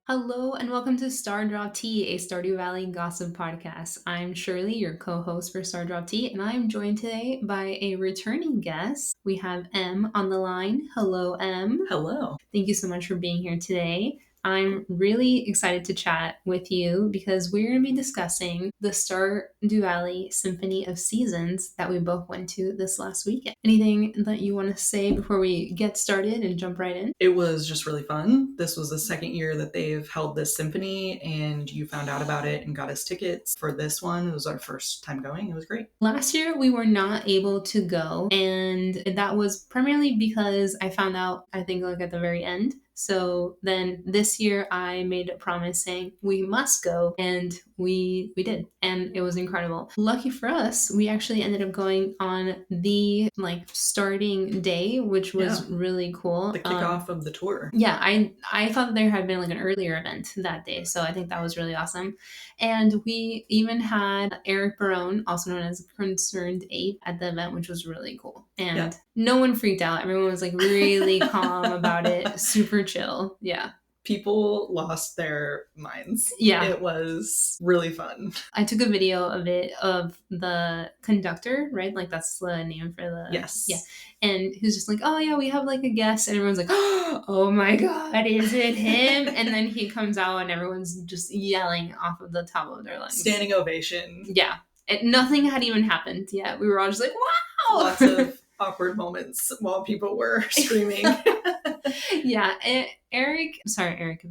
Hello and welcome to Stardew Tea, a Stardew Valley gossip podcast. I'm Shirley, your co-host for Stardew Tea, and I am joined today by a returning guest. We have Em on the line. Hello, Em. Hello. Thank you so much for being here today. I'm really excited to chat with you because we're going to be discussing the Stardew Valley Symphony of Seasons that we both went to this last weekend. Anything that you want to say before we get started and jump right in? It was just really fun. This was the second year that they've held this symphony, and you found out about it and got us tickets for this one. It was our first time going. It was great. Last year, we were not able to go, and that was primarily because I found out, I think, like at the very end. So then this year, I made a promise saying we must go, and we did, and it was incredible. Lucky for us, we actually ended up going on the starting day, which was really cool. The kickoff of the tour. Yeah, I thought there had been like an earlier event that day, so I think that was really awesome. And we even had Eric Barone, also known as Concerned Ape, at the event, which was really cool. And no one freaked out. Everyone was like really calm about it, super chill. Yeah. People lost their minds. Yeah. It was really fun. I took a video of it, of the conductor, right? Like that's the name for the... Yes. Yeah. And he was just like, oh yeah, we have like a guest. And everyone's like, oh my God, is it him? And then he comes out and everyone's just yelling off of the top of their lungs. Standing ovation. Yeah. And nothing had even happened yet. We were all just like, wow! Lots of awkward moments while people were screaming. Yeah. Eric, if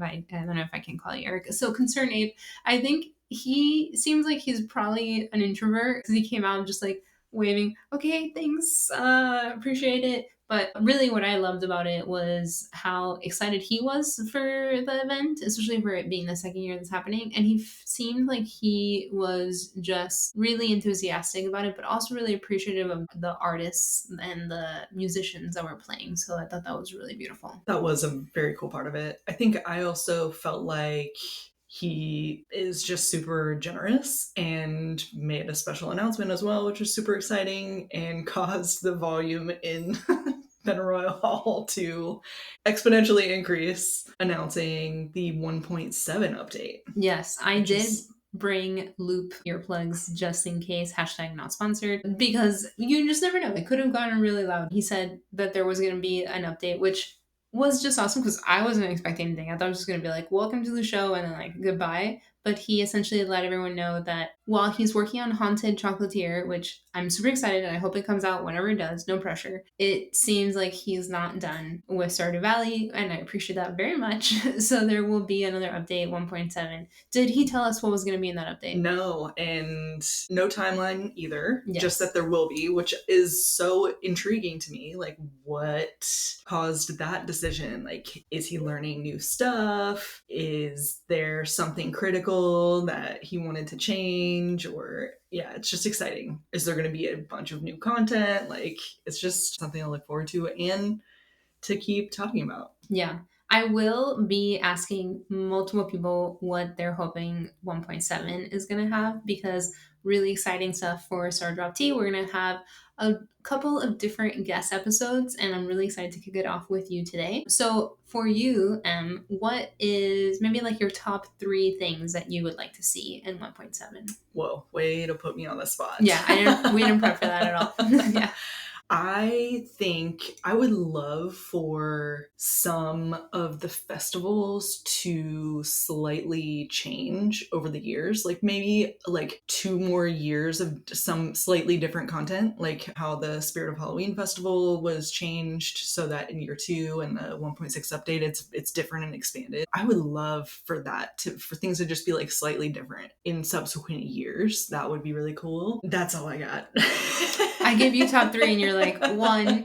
I don't know if I can call you Eric. So Concerned Ape, I think he seems like he's probably an introvert because he came out just like waving, okay, thanks, appreciate it. But really what I loved about it was how excited he was for the event, especially for it being the second year that's happening. And he seemed like he was just really enthusiastic about it, but also really appreciative of the artists and the musicians that were playing. So I thought that was really beautiful. That was a very cool part of it. I think I also felt like he is just super generous and made a special announcement as well, which was super exciting and caused the volume in Benaroya Hall to exponentially increase, announcing the 1.7 update. Yes, I did bring loop earplugs just in case, hashtag not sponsored, because you just never know. It could have gotten really loud. He said that there was going to be an update, which was just awesome because I wasn't expecting anything. I thought it was just going to be like, welcome to the show and then like goodbye. But he essentially let everyone know that while he's working on Haunted Chocolatier, which I'm super excited and I hope it comes out whenever it does, no pressure, it seems like he's not done with Stardew Valley, and I appreciate that very much. So there will be another update, 1.7. Did he tell us what was going to be in that update? No, and no timeline either. Yes. Just that there will be, which is so intriguing to me. Like, what caused that decision? Like, is he learning new stuff? Is there something critical that he wanted to change? Or yeah, it's just exciting. Is there going to be a bunch of new content? Like, it's just something I look forward to and to keep talking about. Yeah. I will be asking multiple people what they're hoping 1.7 is going to have, because really exciting stuff for Stardew Tea. We're going to have a couple of different guest episodes, and I'm really excited to kick it off with you today. So for you, what is maybe like your top 3 things that you would like to see in 1.7? Whoa, way to put me on the spot. Yeah, we didn't prep for that at all. Yeah. I think I would love for some of the festivals to slightly change over the years. Like maybe like 2 more years of some slightly different content, like how the Spirit of Halloween Festival was changed so that in year 2 and the 1.6 update, it's different and expanded. I would love for that for things to just be like slightly different in subsequent years. That would be really cool. That's all I got. I give you top 3 and you're like, 1,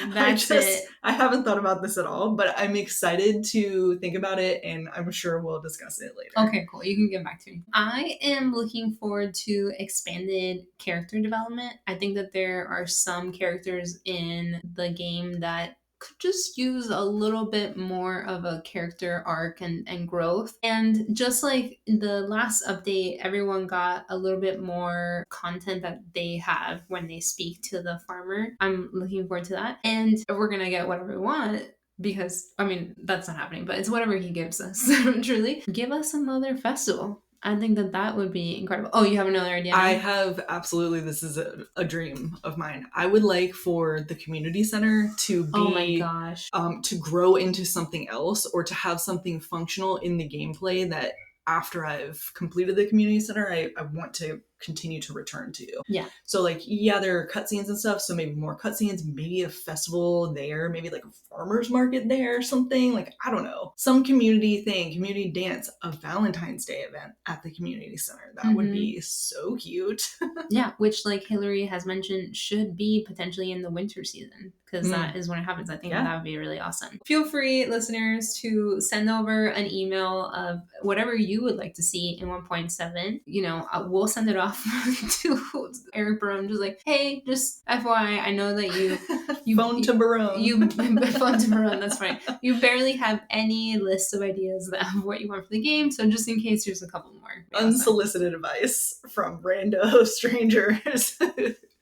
that's it. I haven't thought about this at all, but I'm excited to think about it, and I'm sure we'll discuss it later. Okay, cool. You can get back to me. I am looking forward to expanded character development. I think that there are some characters in the game that could just use a little bit more of a character arc and growth. And just like the last update, everyone got a little bit more content that they have when they speak to the farmer. I'm looking forward to that. And we're going to get whatever we want, because I mean that's not happening, but it's whatever he gives us. Truly, give us another festival. I think that that would be incredible. Oh, you have another idea I now? have absolutely, this is a dream of mine. I would like for the community center to Oh my be, gosh. to grow into something else, or to have something functional in the gameplay that after I've completed the community center, I want to continue to return to. Yeah. So like, yeah, there are cutscenes and stuff, so maybe more cutscenes, maybe a festival there, maybe like a farmer's market there or something. Like, I don't know. Some community thing, community dance, a Valentine's Day event at the community center. That would Mm-hmm. be so cute. Yeah, which like Hillary has mentioned should be potentially in the winter season because that Mm, is when it happens. I think that yeah. that would be really awesome. Feel free, listeners, to send over an email of whatever you would like to see in 1.7. You know, we'll send it off to Eric Barone, just like, hey, just FYI, I know that Phone to Barone. you phone to Barone. That's right. You barely have any list of ideas of what you want for the game, so just in case, here's a couple more. Unsolicited advice from rando strangers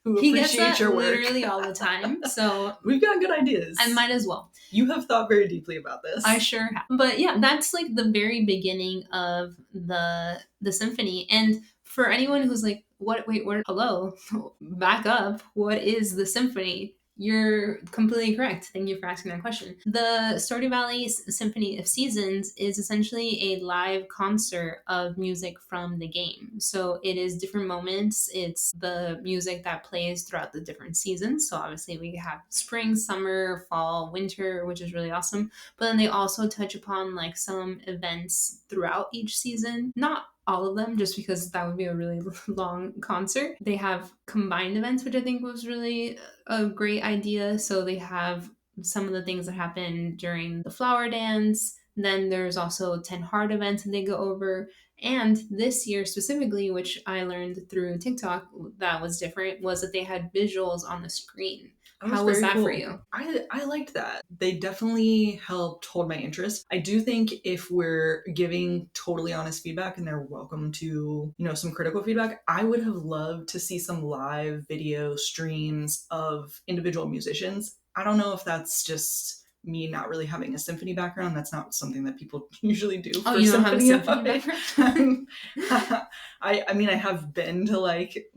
who He gets appreciate that your work. literally all the time, so We've got good ideas. I might as well. You have thought very deeply about this. I sure have. But yeah, that's like the very beginning of the symphony. And for anyone who's like, what? Wait, where? Hello, back up. What is the symphony? You're completely correct. Thank you for asking that question. The Stardew Valley Symphony of Seasons is essentially a live concert of music from the game. So it is different moments. It's the music that plays throughout the different seasons. So obviously we have spring, summer, fall, winter, which is really awesome. But then they also touch upon like some events throughout each season. Not all of them, just because that would be a really long concert. They have combined events, which I think was really a great idea. So they have some of the things that happen during the flower dance. Then there's also 10 hard events that they go over. And this year specifically, which I learned through TikTok that was different, was that they had visuals on the screen. How was that for you? I liked that. They definitely helped hold my interest. I do think if we're giving totally honest feedback, and they're welcome to, you know, some critical feedback, I would have loved to see some live video streams of individual musicians. I don't know if that's just me not really having a symphony background. That's not something that people usually do Oh, for you don't have a symphony. symphony background? I mean, I have been to like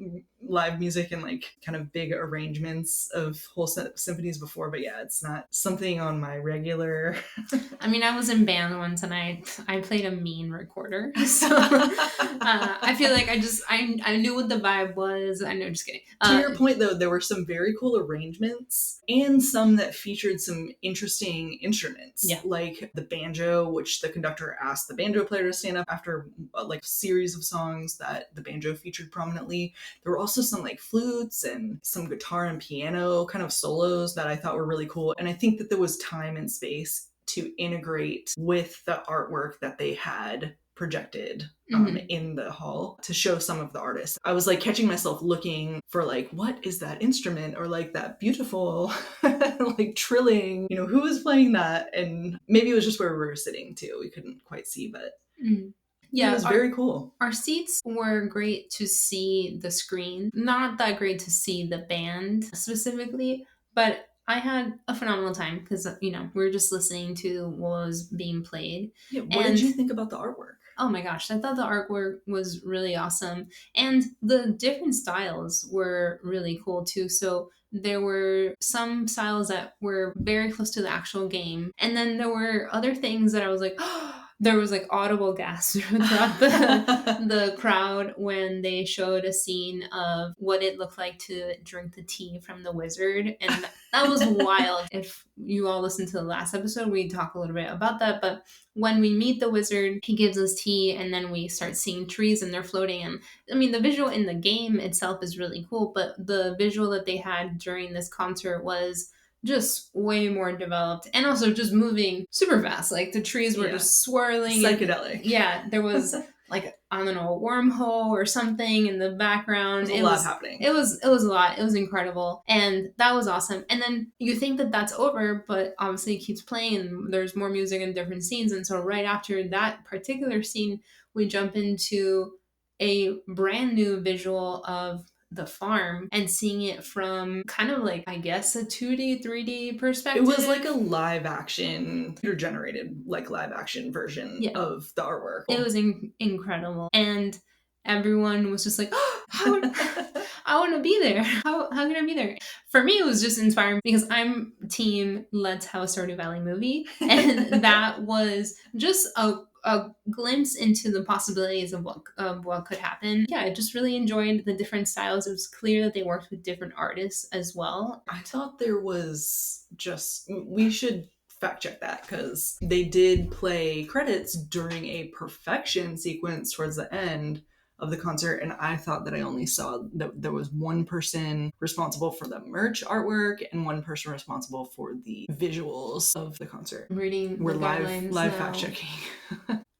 live music and like kind of big arrangements of whole symphonies before, but yeah, it's not something on my regular. I mean, I was in band once and I played a mean recorder, so I feel like I knew what the vibe was. I know, just kidding. To your point though, there were some very cool arrangements and some that featured some interesting instruments. Yeah. Like the banjo, which the conductor asked the banjo player to stand up after like a series of songs that the banjo featured prominently. There were also some like flutes and some guitar and piano kind of solos that I thought were really cool. And I think that there was time and space to integrate with the artwork that they had projected in the hall to show some of the artists. I was like catching myself looking for like, what is that instrument, or like that beautiful like trilling, you know, who is playing that? And maybe it was just where we were sitting too. We couldn't quite see, but yeah, it was very cool. Our seats were great to see the screen. Not that great to see the band specifically, but I had a phenomenal time because, you know, we were just listening to what was being played. Yeah, what did you think about the artwork? Oh my gosh, I thought the artwork was really awesome. And the different styles were really cool too. So there were some styles that were very close to the actual game. And then there were other things that I was like, oh, there was like audible gasps throughout the crowd when they showed a scene of what it looked like to drink the tea from the wizard. And that was wild. If you all listened to the last episode, we talk a little bit about that. But when we meet the wizard, he gives us tea, and then we start seeing trees and they're floating. And I mean, the visual in the game itself is really cool, but the visual that they had during this concert was just way more developed and also just moving super fast. Like the trees were just swirling. Psychedelic. And, there was like, I don't know, a wormhole or something in the background. It was a lot happening. It was a lot. It was incredible. And that was awesome. And then you think that that's over, but obviously it keeps playing and there's more music in different scenes. And so right after that particular scene, we jump into a brand new visual of the farm and seeing it from kind of like, I guess, a 2D, 3D It perspective. was like a live action, computer generated, like live action version Yeah. of the artwork. It was incredible. And everyone was just like, oh, I want to be there. How can I be there? For me, it was just inspiring because I'm team let's have a Stardew Valley movie. And that was just a glimpse into the possibilities of what could happen. Yeah, I just really enjoyed the different styles. It was clear that they worked with different artists as well. I thought there was just, we should fact check that because they did play credits during a perfection sequence towards the end of the concert, and I thought that I only saw that there was one person responsible for the merch artwork and one person responsible for the visuals of the concert. Reading We're the guidelines live now. fact checking.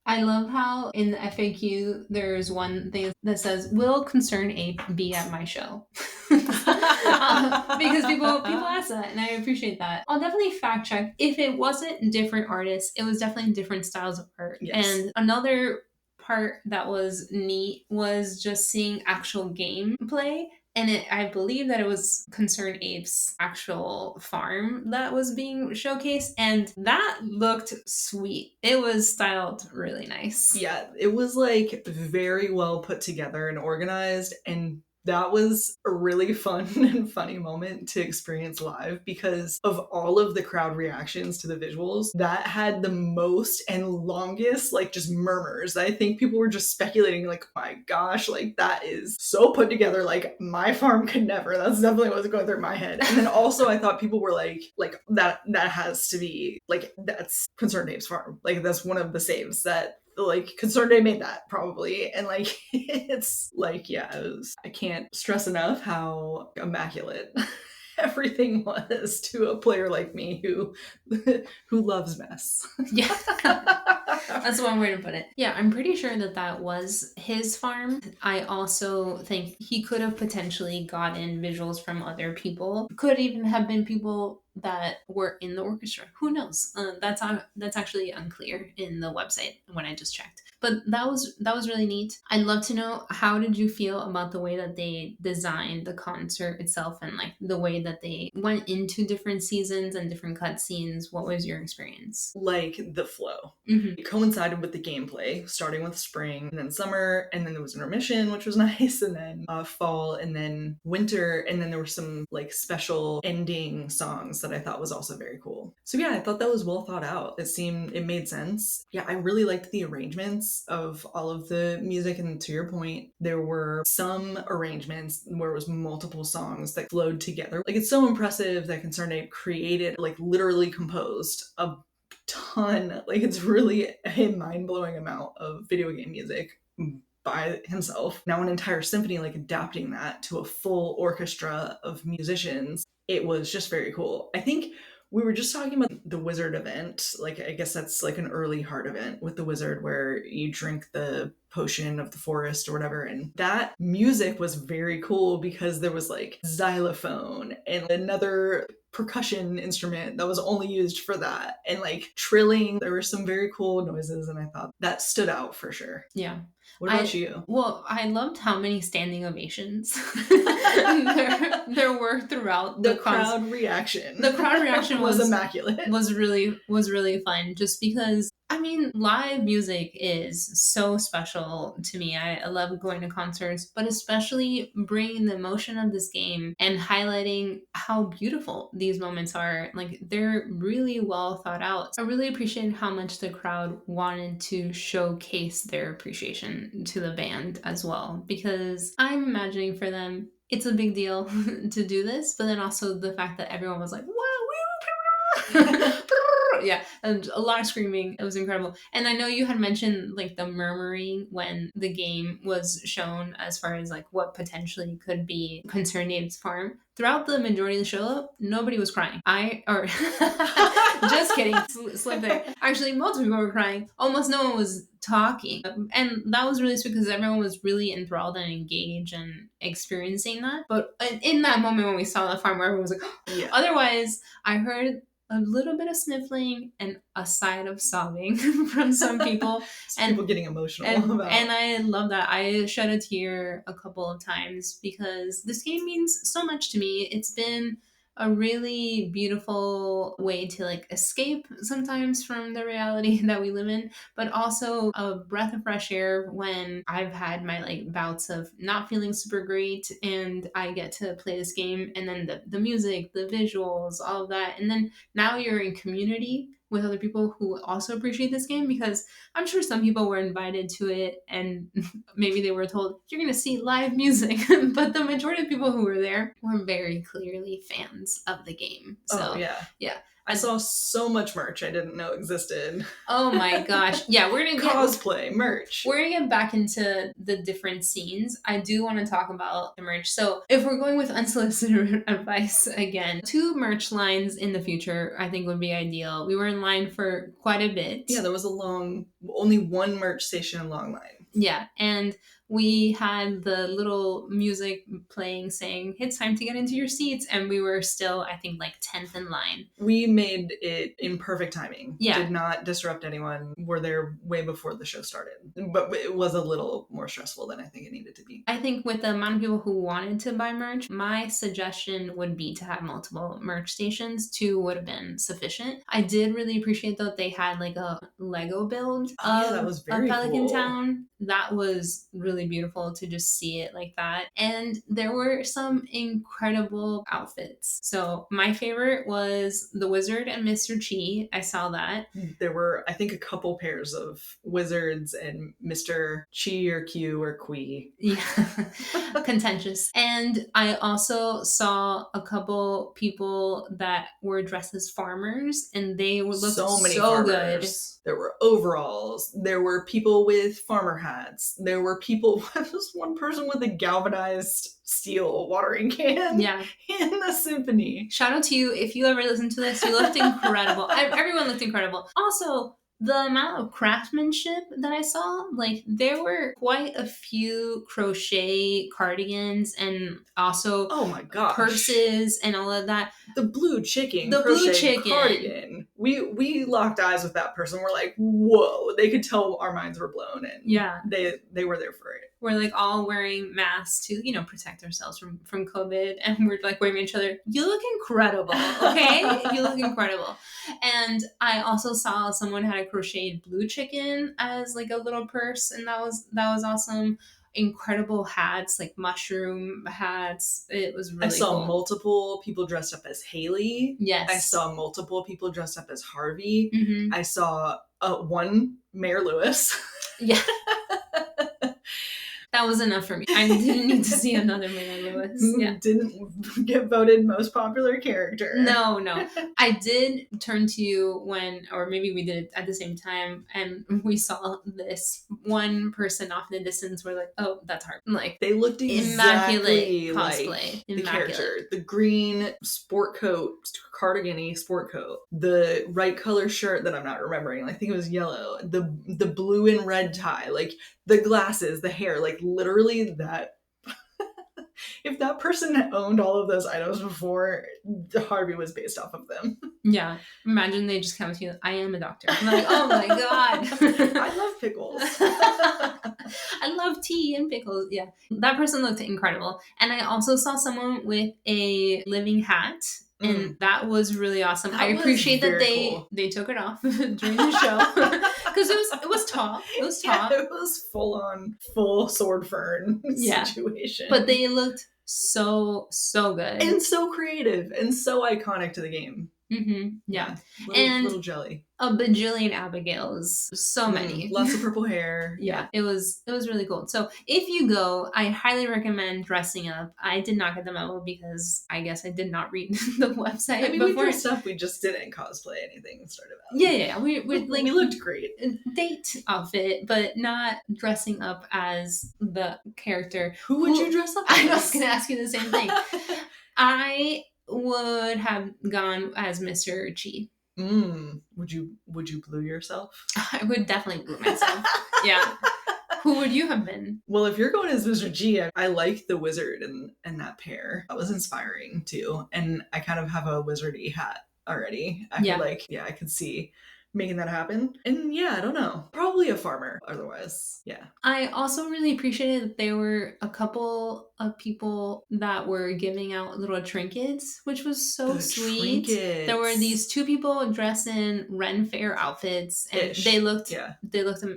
I love how in the FAQ there's one thing that says, "Will Concern Ape be at my show?" Because people ask that, and I appreciate that. I'll definitely fact check. If it wasn't different artists, it was definitely different styles of art. Yes. And another part that was neat was just seeing actual gameplay. And I believe that it was Concerned Ape's actual farm that was being showcased, and that looked sweet. It was styled really nice. Yeah, it was like very well put together and organized, and that was a really fun and funny moment to experience live because of all of the crowd reactions to the visuals. That had the most and longest, like, just murmurs. I think people were just speculating, like, oh my gosh, like, that is so put together. Like, my farm could never. That's definitely what was going through my head. And then also, I thought people were like that has to be, like, that's Concerned Ape's farm. Like, that's one of the saves that, like, Concerned Day made that probably, and like it's like, yeah, it was, I can't stress enough how immaculate everything was to a player like me who loves mess. Yeah. That's one way to put it. Yeah, I'm pretty sure that was his farm. I also think he could have potentially gotten visuals from other people. Could even have been people that were in the orchestra. Who knows? That's actually unclear in the website when I just checked. But that was really neat. I'd love to know, how did you feel about the way that they designed the concert itself and like the way that they went into different seasons and different cutscenes? What was your experience? Like the flow. Mm-hmm. It coincided with the gameplay, starting with spring and then summer, and then there was intermission, which was nice, and then fall, and then winter, and then there were some like special ending songs that I thought was also very cool. So yeah, I thought that was well thought out. It made sense. Yeah, I really liked the arrangements of all of the music, and to your point, there were some arrangements where it was multiple songs that flowed together. Like, it's so impressive that Concerned Ape created, like, literally composed a ton. Like, it's really a mind-blowing amount of video game music by himself. Now an entire symphony, like, adapting that to a full orchestra of musicians. It was just very cool. I think we were just talking about the wizard event. Like, I guess that's like an early heart event with the wizard where you drink the potion of the forest or whatever. And that music was very cool because there was like xylophone and another percussion instrument that was only used for that, and like trilling. There were some very cool noises, and I thought that stood out for sure. Yeah. What about you? Well, I loved how many standing ovations there were throughout the crowd reaction. The crowd reaction was immaculate. Was really fun, just because, I mean, live music is so special to me. I love going to concerts, but especially bringing the emotion of this game and highlighting how beautiful these moments are. Like, they're really well thought out. I really appreciated how much the crowd wanted to showcase their appreciation to the band as well, because I'm imagining for them it's a big deal to do this, but then also the fact that everyone was like, wow, yeah, and a lot of screaming. It was incredible. And I know you had mentioned like the murmuring when the game was shown, as far as like what potentially could be Concerned Ape's farm. Throughout the majority of the show, nobody was crying. Just kidding, slip there. Actually, most people were crying. Almost no one was talking. And that was really sweet because everyone was really enthralled and engaged and experiencing that. But in that moment when we saw the farm, where everyone was like, yeah. Otherwise, I heard a little bit of sniffling and a side of sobbing from some people. People getting emotional about. And I love that. I shed a tear a couple of times because this game means so much to me. It's been a really beautiful way to like escape sometimes from the reality that we live in, but also a breath of fresh air when I've had my like bouts of not feeling super great and I get to play this game, and then the music, the visuals, all of that. And then now you're in community with other people who also appreciate this game, because I'm sure some people were invited to it and maybe they were told you're going to see live music, but the majority of people who were there were very clearly fans of the game. So, yeah. I saw so much merch I didn't know existed. Oh my gosh. Yeah, we're going to get cosplay merch. We're going to get back into the different scenes. I do want to talk about the merch. So if we're going with unsolicited advice again, 2 merch lines in the future I think would be ideal. We were in line for quite a bit. Yeah, there was only one merch station in long line. Yeah, and we had the little music playing saying, it's time to get into your seats. And we were still, I think, like 10th in line. We made it in perfect timing. Yeah. Did not disrupt anyone. We're there way before the show started. But it was a little more stressful than I think it needed to be. I think with the amount of people who wanted to buy merch, my suggestion would be to have multiple merch stations. 2 would have been sufficient. I did really appreciate, though, they had like a Lego build that was very Pelican cool. Town. That was really beautiful to just see it like that. And there were some incredible outfits. So my favorite was the Wizard and Mr. Chi. I saw that. There were, I think, a couple pairs of wizards and Mr. Chi or Q or Qui. Yeah. Contentious. And I also saw a couple people that were dressed as farmers, and they would look so good. There were overalls. There were people with farmer hats. There were people, just one person with a galvanized steel watering can. Yeah. In the Symphony. Shout out to you. If you ever listen to this, you looked incredible. Everyone looked incredible. Also, the amount of craftsmanship that I saw, like there were quite a few crochet cardigans and also oh my gosh, purses and all of that. The blue chicken cardigan. We locked eyes with that person. We're like, whoa, they could tell our minds were blown, and yeah, they were there for it. We're like all wearing masks to, you know, protect ourselves from COVID. And we're like waving at each other. You look incredible. Okay. You look incredible. And I also saw someone had a crocheted blue chicken as like a little purse. And that was awesome. Incredible hats, like mushroom hats. It was really cool. I saw multiple people dressed up as Haley. Yes. I saw multiple people dressed up as Harvey. Mm-hmm. I saw one Mayor Lewis. Yeah. That was enough for me. I didn't need to see another Mayor Lewis. Yeah. Didn't get voted most popular character. No. I did turn to you or maybe we did it at the same time, and we saw this one person off in the distance. We're like, oh, that's hard. Like, they looked exactly immaculate cosplay. Like the character. The green sport coat, cardigan-y sport coat. The right color shirt that I'm not remembering. I think it was yellow. The blue and red tie. Like, the glasses, the hair, like literally that. If that person owned all of those items before, Harvey was based off of them. Yeah. Imagine they just come to you, I am a doctor. I'm like, oh my God. I love pickles. I love tea and pickles. Yeah. That person looked incredible. And I also saw someone with a living hat. And that was really awesome. I appreciate that they took it off during the show. Because it was tall. It was tall. Yeah, it was full sword fern situation. But they looked so good. And so creative and so iconic to the game. Mm-hmm. Yeah. Little jelly. A bajillion Abigails. So many. Lots of purple hair. Yeah. It was really cool. So if you go, I highly recommend dressing up. I did not get the memo because I guess I did not read the website. I mean, we dressed up. We just didn't cosplay anything and started out. Yeah. We like, we looked great. Date outfit, but not dressing up as the character. Who would you dress up as? I was going to ask you the same thing. I would have gone as Mr. Chi. Would you blue yourself? I would definitely blue myself. Yeah. Who would you have been? Well, if you're going as Mr. G, I like the wizard and that pair. That was inspiring too. And I kind of have a wizardy hat already. I feel Yeah. like, yeah, I could see making that happen. And yeah, I don't know. Probably a farmer otherwise. Yeah. I also really appreciated that there were a couple of people that were giving out little trinkets, which was so The sweet. There were trinkets. these two people dressed in Ren Fair outfits, and Ish. they looked Yeah.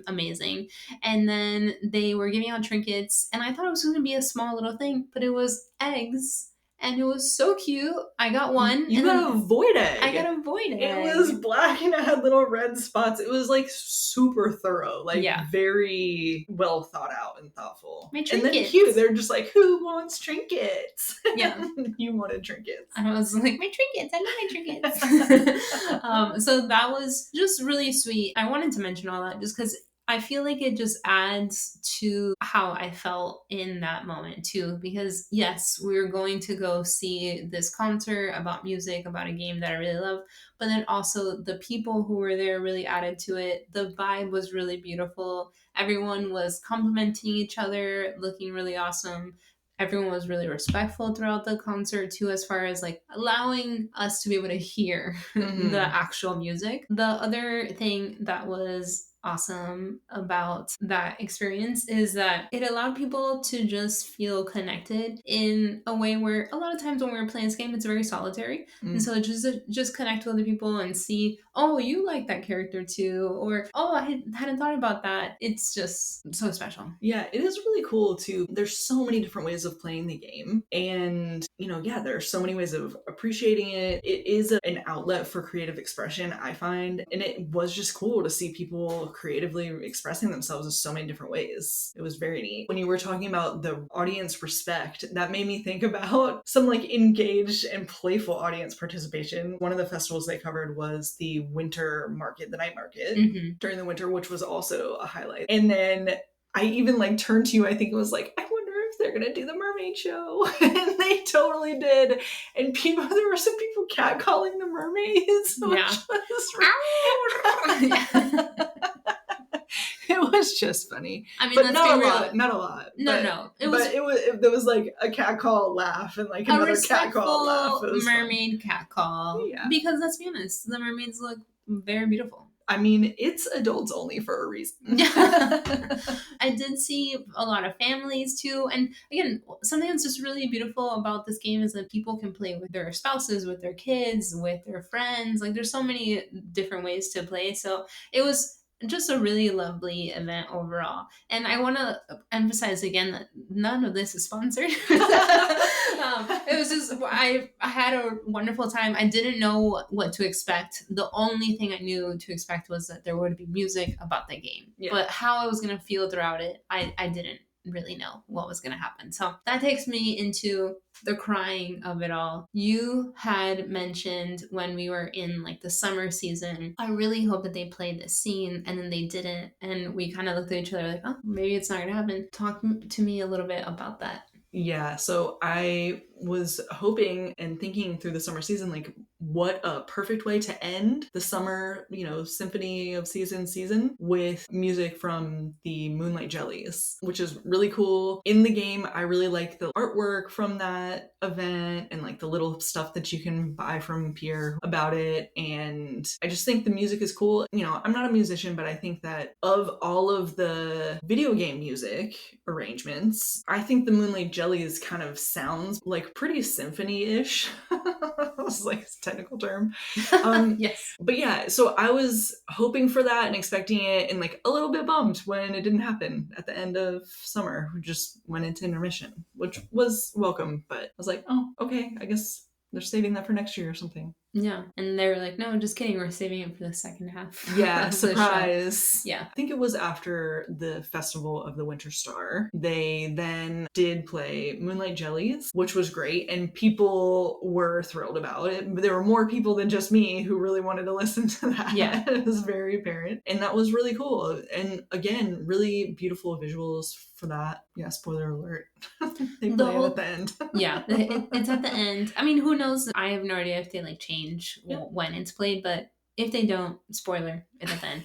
amazing. And then they were giving out trinkets, and I thought it was going to be a small little thing, but it was eggs. And it was so cute. I got one. You and got a then void egg. I got a void egg. It was black and it had little red spots. It was like super thorough, like Yeah. very well thought out and thoughtful. My And then trinkets. cute. They're just like, who wants trinkets? Yeah. You wanted trinkets. I was like, my trinkets, I love my trinkets. So that was just really sweet. I wanted to mention all that just because I feel like it just adds to how I felt in that moment too. Because yes, we were going to go see this concert about music, about a game that I really love, but then also the people who were there really added to it. The vibe was really beautiful. Everyone was complimenting each other, looking really awesome. Everyone was really respectful throughout the concert too, as far as like allowing us to be able to hear the actual music. The other thing that was awesome about that experience is that it allowed people to just feel connected in a way where a lot of times when we're playing this game, it's very solitary. And so just connect with other people and see, oh, you like that character too, or oh, I hadn't thought about that. It's just so special. Yeah, it is really cool too. There's so many different ways of playing the game. And, you know, yeah, there are so many ways of appreciating it. It is an outlet for creative expression, I find. And it was just cool to see people creatively expressing themselves in so many different ways. It was very neat. When you were talking about the audience respect, that made me think about some like engaged and playful audience participation. One of the festivals they covered was the winter market, the night market during the winter, which was also a highlight. And then I even like turned to you, I think it was like, I wonder if they're gonna do the mermaid show. And they totally did. And there were some people catcalling the mermaids. Yeah. It was just funny. I mean, but let's not be a real. lot. Not a lot. No. There was like a catcall laugh and like another catcall laugh. It was mermaid catcall. Yeah. Because let's be honest, the mermaids look very beautiful. I mean, it's adults only for a reason. I did see a lot of families too. And again, something that's just really beautiful about this game is that people can play with their spouses, with their kids, with their friends. Like there's so many different ways to play. So it was just a really lovely event overall. And I want to emphasize again that none of this is sponsored. It was just, I had a wonderful time. I didn't know what to expect. The only thing I knew to expect was that there would be music about the game. Yeah. But how I was going to feel throughout it, I didn't really know what was going to happen. So that takes me into the crying of it all. You had mentioned when we were in like the summer season, I really hope that they played this scene, and then they didn't. And we kind of looked at each other like, oh, maybe it's not going to happen. Talk to me a little bit about that. Yeah, so I was hoping and thinking through the summer season, like, what a perfect way to end the summer, you know, symphony of season with music from the Moonlight Jellies, which is really cool. In the game, I really like the artwork from that event and like the little stuff that you can buy from Pierre about it. And I just think the music is cool. You know, I'm not a musician, but I think that of all of the video game music arrangements, I think the Moonlight Jellies kind of sounds like pretty symphony-ish. It's like a technical term. Yes. But yeah, so I was hoping for that and expecting it, and like a little bit bummed when it didn't happen at the end of summer. We just went into intermission, which was welcome, but I was like, oh, okay, I guess they're saving that for next year or something. Yeah. And they were like, no, just kidding. We're saving it for the second half. Yeah, surprise. Yeah. I think it was after the Festival of the Winter Star. They then did play Moonlight Jellies, which was great. And people were thrilled about it. There were more people than just me who really wanted to listen to that. Yeah. It was very apparent. And that was really cool. And again, really beautiful visuals for that. Yeah, spoiler alert. They play it at the end. Yeah, it's at the end. I mean, who knows? I have no idea if they like change when it's played, but if they don't, spoiler, it's at the end.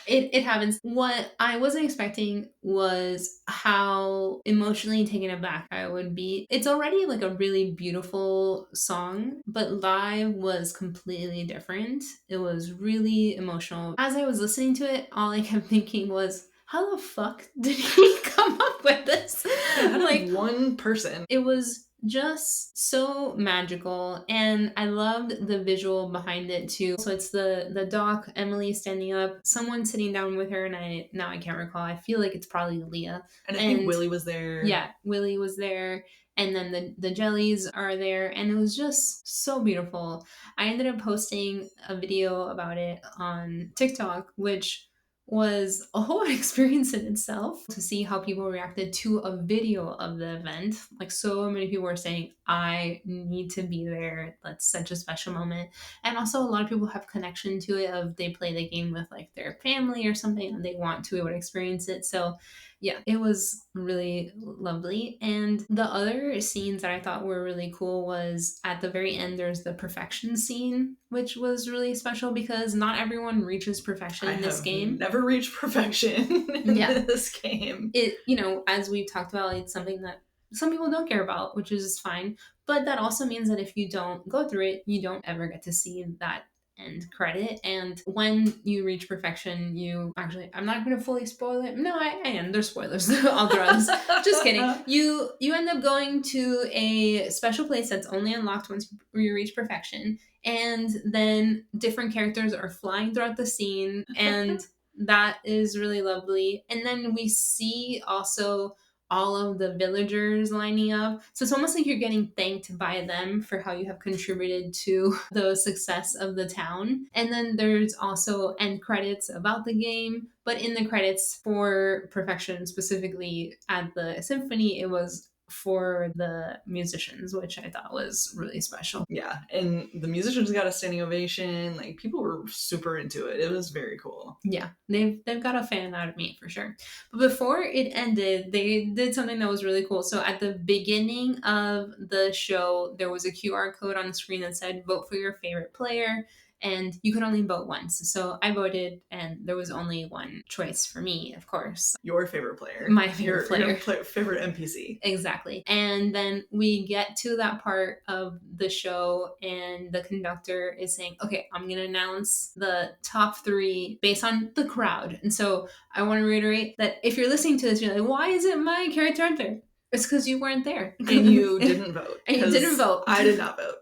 It happens. What I wasn't expecting was how emotionally taken aback I would be. It's already like a really beautiful song, but live was completely different. It was really emotional. As I was listening to it, all I kept thinking was, how the fuck did he come up with this? Like one person. It was just so magical, and I loved the visual behind it too. So it's the doc, Emily standing up, someone sitting down with her, and I can't recall. I feel like it's probably Leah. And I think Willie was there. Yeah, Willie was there. And then the jellies are there, and it was just so beautiful. I ended up posting a video about it on TikTok, which was a whole experience in itself to see how people reacted to a video of the event. Like, so many people were saying, I need to be there. That's such a special moment. And also a lot of people have connection to it of they play the game with like their family or something and they want to be able to experience it. So yeah, it was really lovely. And the other scenes that I thought were really cool was at the very end, there's the perfection scene, which was really special because not everyone reaches perfection in this game. Never reached perfection in this game. It, you know, as we've talked about, it's something that some people don't care about, which is fine. But that also means that if you don't go through it, you don't ever get to see that end credit. And when you reach perfection, you actually, I'm not going to fully spoil it. No, I am. There's spoilers all throughout this. Just kidding. You end up going to a special place that's only unlocked once you reach perfection. And then different characters are flying throughout the scene. And that is really lovely. And then we see also all of the villagers lining up. So it's almost like you're getting thanked by them for how you have contributed to the success of the town. And then there's also end credits about the game. But in the credits for Perfection, specifically at the Symphony, it was for the musicians, which I thought was really special. Yeah, and the musicians got a standing ovation. Like, people were super into it. It was very cool. Yeah, they've got a fan out of me for sure. But before it ended, they did something that was really cool. So at the beginning of the show, there was a QR code on the screen that said, vote for your favorite player. And you could only vote once. So I voted, and there was only one choice for me, of course. Your favorite player. My favorite player. Your favorite NPC. Exactly. And then we get to that part of the show, and the conductor is saying, okay, I'm going to announce the top 3 based on the crowd. And so I want to reiterate that if you're listening to this, you're like, why isn't my character up there? It's because you weren't there. And you didn't vote. And you didn't vote. I did not vote.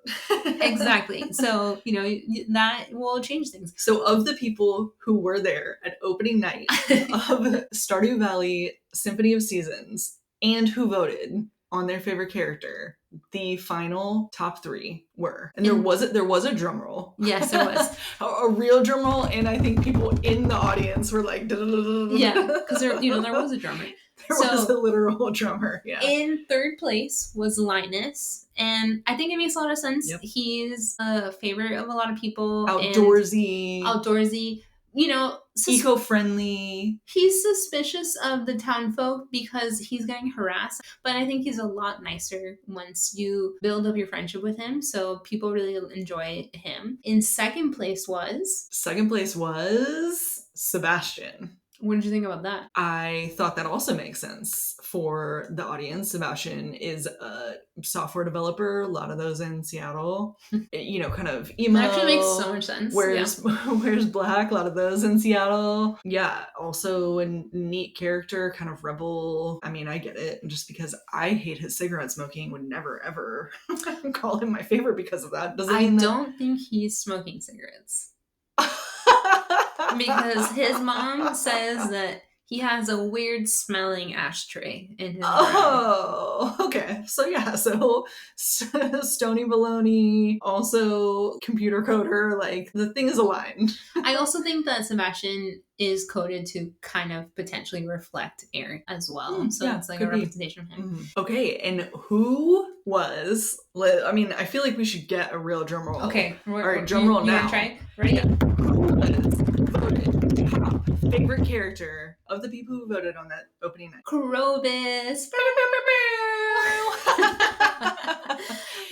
Exactly. So, you know, that will change things. So of the people who were there at opening night of Stardew Valley Symphony of Seasons and who voted on their favorite character, the final top 3 were. And there was a drum roll. Yes, there was. a real drum roll. And I think people in the audience were like, yeah, because there was a drummer. There was a literal drummer, yeah. In 3rd place was Linus, and I think it makes a lot of sense. Yep. He's a favorite of a lot of people. Outdoorsy. You know, eco-friendly. He's suspicious of the town folk because he's getting harassed, but I think he's a lot nicer once you build up your friendship with him, so people really enjoy him. In 2nd place was Sebastian. What did you think about that? I thought that also makes sense for the audience. Sebastian is a software developer, a lot of those in Seattle. You know, kind of emo. That actually makes so much sense. Wears black, a lot of those in Seattle. Yeah, also a neat character, kind of rebel. I mean, I get it. Just because I hate his cigarette smoking, would never, ever call him my favorite because of that. I don't think he's smoking cigarettes. Because his mom says that he has a weird smelling ashtray in his room. Oh, okay. So yeah, Stony Baloney, also computer coder, like the thing is aligned. I also think that Sebastian is coded to kind of potentially reflect Eric as well. So it's like a representation of him. Mm-hmm. Okay, and who was, I mean, I feel like we should get a real drum roll. Okay. All right, drum roll now. You try? Ready? Yeah. Who was voted top favorite character of the people who voted on that opening night? Krobus.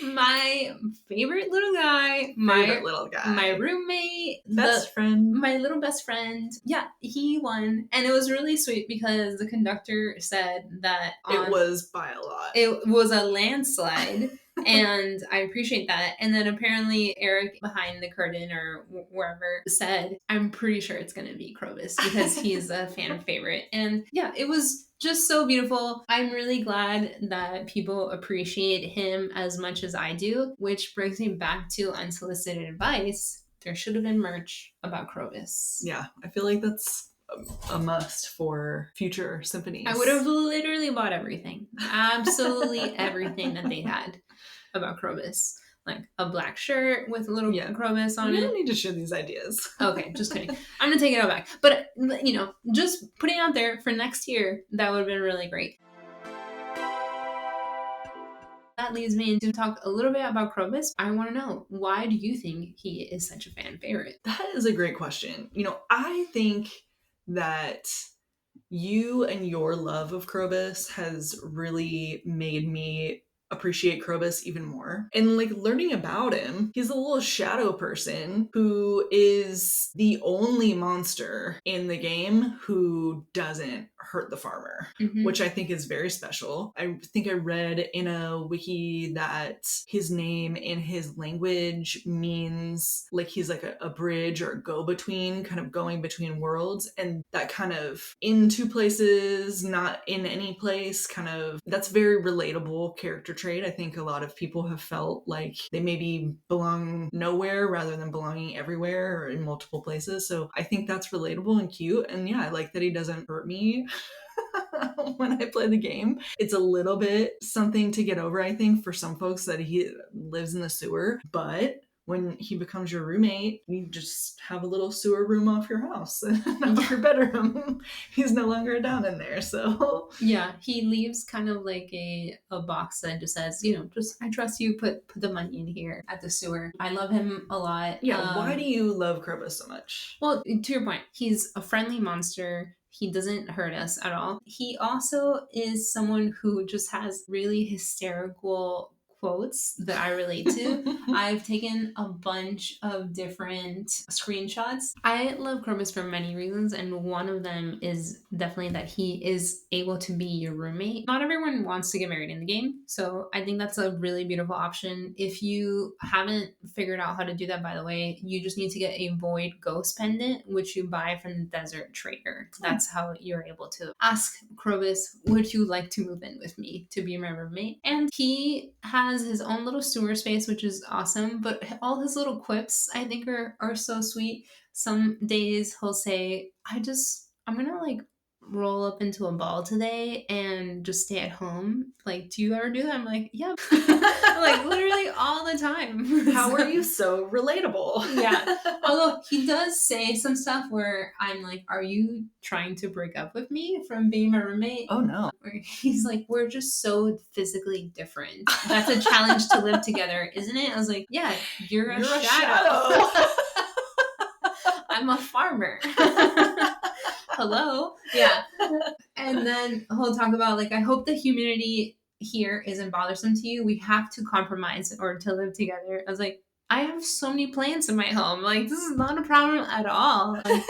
My favorite little guy, my roommate, best friend, my little best friend. Yeah, he won, and it was really sweet because the conductor said that it was by a lot. It was a landslide. And I appreciate that. And then apparently Eric behind the curtain or wherever said, I'm pretty sure it's going to be Krobus because he's a fan favorite. And yeah, it was just so beautiful. I'm really glad that people appreciate him as much as I do, which brings me back to unsolicited advice. There should have been merch about Krobus. Yeah, I feel like that's a must for future symphonies. I would have literally bought everything. Absolutely everything that they had about Krobus. Like a black shirt with a little Krobus on it. You don't need to share these ideas. Okay, just kidding. I'm going to take it all back. But, you know, just putting it out there for next year, that would have been really great. That leads me to talk a little bit about Krobus. I want to know, why do you think he is such a fan favorite? That is a great question. You know, I think that you and your love of Krobus has really made me appreciate Krobus even more. And like learning about him, he's a little shadow person who is the only monster in the game who doesn't hurt the farmer, which I think is very special. I think I read in a wiki that his name in his language means like he's like a bridge or a go-between, kind of going between worlds, and that kind of into places, not in any place, kind of, that's very relatable character trait. I think a lot of people have felt like they maybe belong nowhere rather than belonging everywhere or in multiple places. So I think that's relatable and cute. And yeah, I like that he doesn't hurt me when I play the game. It's a little bit something to get over, I think, for some folks that he lives in the sewer. But when he becomes your roommate, you just have a little sewer room off your house and off your bedroom. He's no longer down in there, so. Yeah, he leaves kind of like a box that just says, you know, just, I trust you, put the money in here at the sewer. I love him a lot. Yeah, why do you love Krobus so much? Well, to your point, he's a friendly monster. He doesn't hurt us at all. He also is someone who just has really hysterical quotes that I relate to. I've taken a bunch of different screenshots. I love Krobus for many reasons, and one of them is definitely that he is able to be your roommate. Not everyone wants to get married in the game, so I think that's a really beautiful option. If you haven't figured out how to do that, by the way, you just need to get a Void Ghost pendant, which you buy from the Desert Trader. That's how you're able to ask Krobus, would you like to move in with me to be my roommate? And he has his own little sewer space, which is awesome, but all his little quips I think are so sweet. Some days he'll say, I'm gonna like roll up into a ball today and just stay at home. Like, do you ever do that? I'm like, yep. Like literally all the time. How are you so relatable? Yeah. Although he does say some stuff where I'm like, are you trying to break up with me from being my roommate? Oh no. Where he's like, we're just so physically different. That's a challenge to live together, isn't it? I was like, yeah, you're a shadow. I'm a farmer. Hello. Yeah. And then he'll talk about like, I hope the humidity here isn't bothersome to you. We have to compromise in order to live together. I was like, I have so many plants in my home. Like, this is not a problem at all. Like,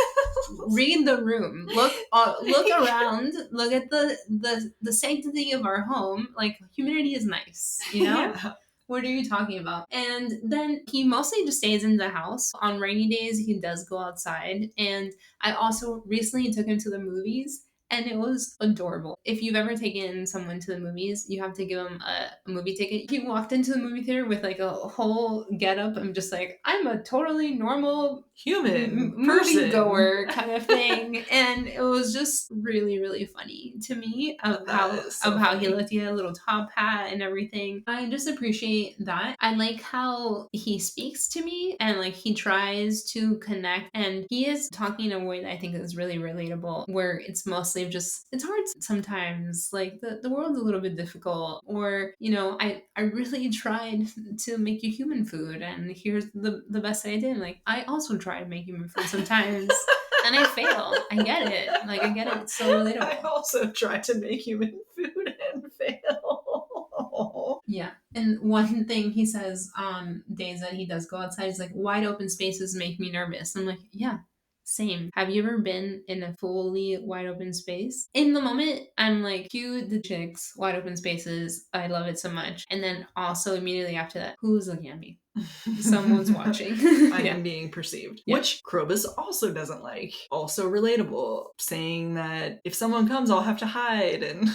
read the room. Look around. Look at the sanctity of our home. Like, humidity is nice, you know? Yeah. What are you talking about? And then he mostly just stays in the house. On rainy days, he does go outside. And I also recently took him to the movies, and it was adorable. If you've ever taken someone to the movies, you have to give them a movie ticket. He walked into the movie theater with like a whole getup. I'm just like, I'm a totally normal human movie goer kind of thing. And it was just really, really funny to me of how he looked. He had a little top hat and everything. I just appreciate that. I like how he speaks to me and like he tries to connect, and he is talking in a way that I think is really relatable, where it's mostly just, it's hard sometimes, like the world's a little bit difficult, or you know, I really tried to make you human food and here's the best I did. Like, I also try to make human food sometimes and I fail. I get it. Like, I get it. It's so relatable. I also try to make human food and fail. Yeah. And one thing he says on days that he does go outside is like, wide open spaces make me nervous. I'm like, yeah, same. Have you ever been in a fully wide open space? In the moment, I'm like, cue the chicks, wide open spaces. I love it so much. And then also immediately after that, who's looking at me? Someone's watching. I Yeah. am being perceived. Yeah. Which Krobus also doesn't like. Also relatable. Saying that if someone comes, I'll have to hide and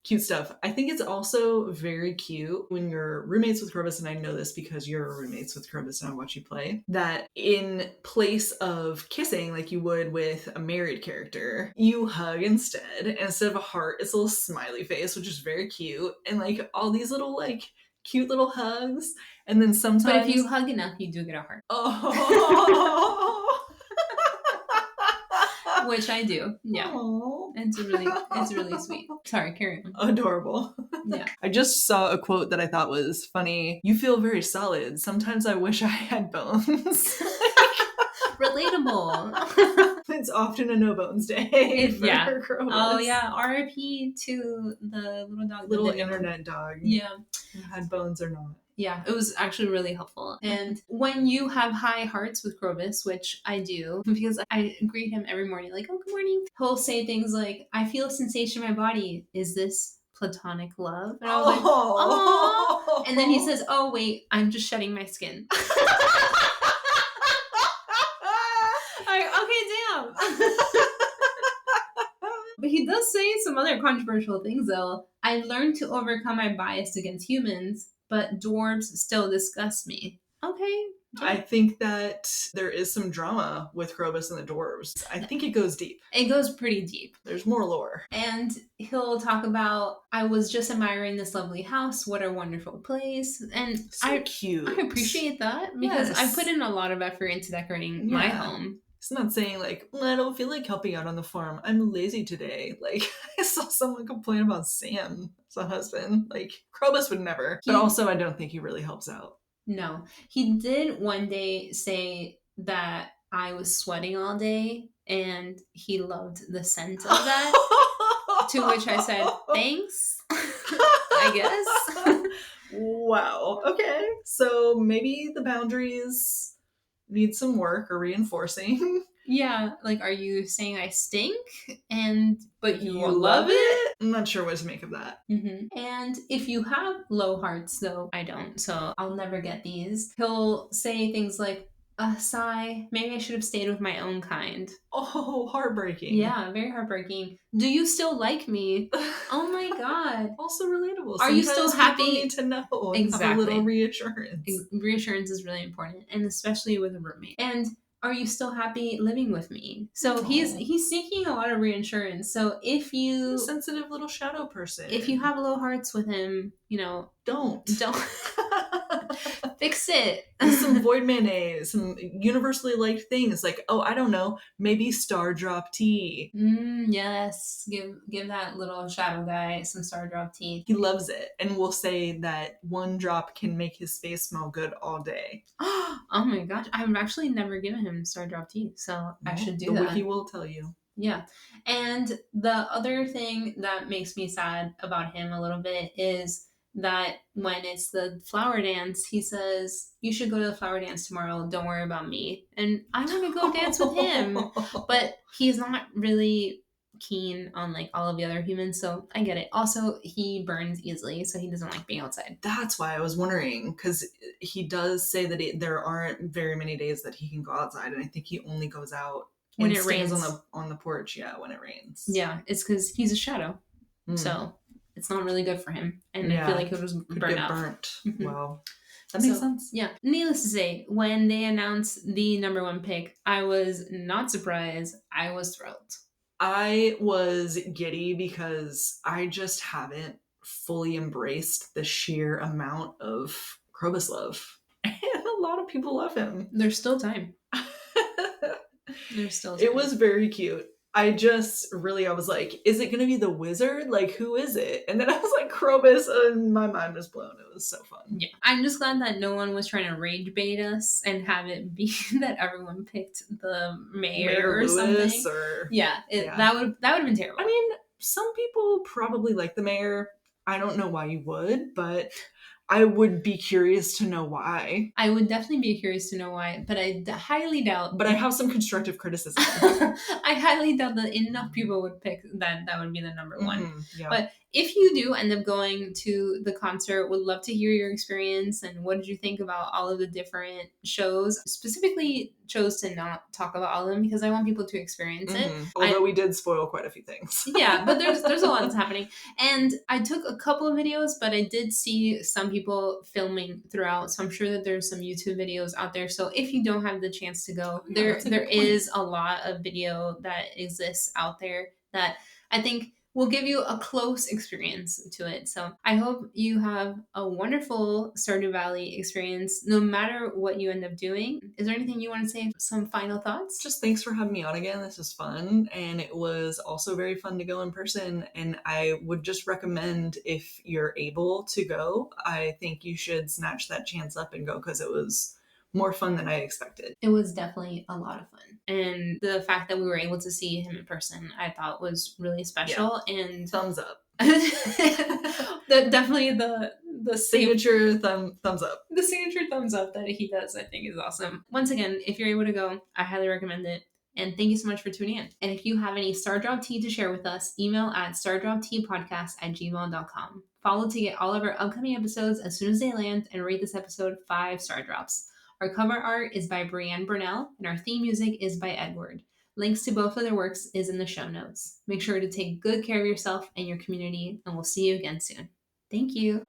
cute stuff. I think it's also very cute when you're roommates with Krobus, and I know this because you're roommates with Krobus and I watch you play, that in place of kissing like you would with a married character, you hug instead. And instead of a heart, it's a little smiley face, which is very cute. And like all these little like cute little hugs. And then sometimes... But if you hug enough, you do get a heart. Oh. Which I do. Yeah. Aww. It's really sweet. Sorry, carry on. Adorable. Yeah. I just saw a quote that I thought was funny. You feel very solid. Sometimes I wish I had bones. Relatable. It's often a no bones day. Yeah. Krobus. Oh yeah. RIP to the little dog. Little that didn't internet dog. Yeah. Had bones or not. Yeah, it was actually really helpful. And when you have high hearts with Krobus, which I do, because I greet him every morning, like, oh, good morning. He'll say things like, I feel a sensation in my body. Is this platonic love? And I was like, oh. And then he says, oh, wait, I'm just shedding my skin. Okay, damn. But he does say some other controversial things, though. I learned to overcome my bias against humans, but dwarves still disgust me. Okay. I think that there is some drama with Krobus and the dwarves. I think it goes deep. It goes pretty deep. There's more lore. And he'll talk about, I was just admiring this lovely house. What a wonderful place. And so cute. I appreciate that because Yes. I put in a lot of effort into decorating my home. It's not saying like, I don't feel like helping out on the farm. I'm lazy today. Like, I saw someone complain about Sam as a husband. Like, Krobus would never. But also, I don't think he really helps out. No. He did one day say that I was sweating all day and he loved the scent of that. To which I said, thanks, I guess. Wow. Okay. So maybe the boundaries need some work or reinforcing. Yeah, like, are you saying I stink but you love it? I'm not sure what to make of that. Mm-hmm. And if you have low hearts, though, I don't, so I'll never get these. He'll say things like, a sigh, maybe I should have stayed with my own kind. Oh, heartbreaking. Yeah, very heartbreaking. Do you still like me? Oh my god. Also relatable. Are you still happy? People need to know. Exactly. Have a little reassurance. Reassurance is really important, and especially with a roommate. And are you still happy living with me? So he's seeking a lot of reassurance. So if you... a sensitive little shadow person. If you have low hearts with him, don't. Fix it. Some void mayonnaise, some universally liked things like, oh, I don't know, maybe star drop tea. Yes, give that little shadow guy some star drop tea. He loves it, and we'll say that one drop can make his face smell good all day. Oh my gosh, I've actually never given him star drop tea, so I should do that. The wiki will tell you. Yeah. And the other thing that makes me sad about him a little bit is that when it's the flower dance, he says, you should go to the flower dance tomorrow. Don't worry about me. And I want to go dance with him. But he's not really keen on like all of the other humans, so I get it. Also, he burns easily, so he doesn't like being outside. That's why I was wondering, because he does say that there aren't very many days that he can go outside, and I think he only goes out when it rains on the porch. Yeah, when it rains. Yeah, it's because he's a shadow, so it's not really good for him, and I feel like it was burnt out. Mm-hmm. Wow. That makes sense. Yeah. Needless to say, when they announced the number one pick, I was not surprised. I was thrilled. I was giddy because I just haven't fully embraced the sheer amount of Krobus love. And a lot of people love him. There's still time. It was very cute. I was like, is it going to be the wizard? Like, who is it? And then I was like, Krobus, and my mind was blown. It was so fun. Yeah. I'm just glad that no one was trying to rage bait us and have it be that everyone picked the mayor or Lewis something. Or, that would have been terrible. I mean, some people probably like the mayor. I don't know why you would, but I would be curious to know why. I would definitely be curious to know why, but I highly doubt. But I have some constructive criticism. I highly doubt that enough people would pick that. That would be the number one. Yeah. But if you do end up going to the concert, would love to hear your experience and what did you think about all of the different shows. Specifically, chose to not talk about all of them because I want people to experience it. Although we did spoil quite a few things. Yeah, but there's a lot that's happening. And I took a couple of videos, but I did see some people filming throughout. So I'm sure that there's some YouTube videos out there. So if you don't have the chance to go, there is a lot of video that exists out there that I think will give you a close experience to it. So I hope you have a wonderful Stardew Valley experience, no matter what you end up doing. Is there anything you want to say? Some final thoughts? Just thanks for having me on again. This was fun. And it was also very fun to go in person. And I would just recommend if you're able to go, I think you should snatch that chance up and go because it was more fun than I expected. It was definitely a lot of fun. And the fact that we were able to see him in person, I thought was really special. Yeah. And thumbs up. Definitely the signature thumbs up. The signature thumbs up that he does, I think, is awesome. Once again, if you're able to go, I highly recommend it. And thank you so much for tuning in. And if you have any Stardrop tea to share with us, email at stardropteapodcast@gmail.com. Follow to get all of our upcoming episodes as soon as they land and rate this episode 5 star drops. Our cover art is by Brianne Burnell, and our theme music is by Edward. Links to both of their works is in the show notes. Make sure to take good care of yourself and your community, and we'll see you again soon. Thank you.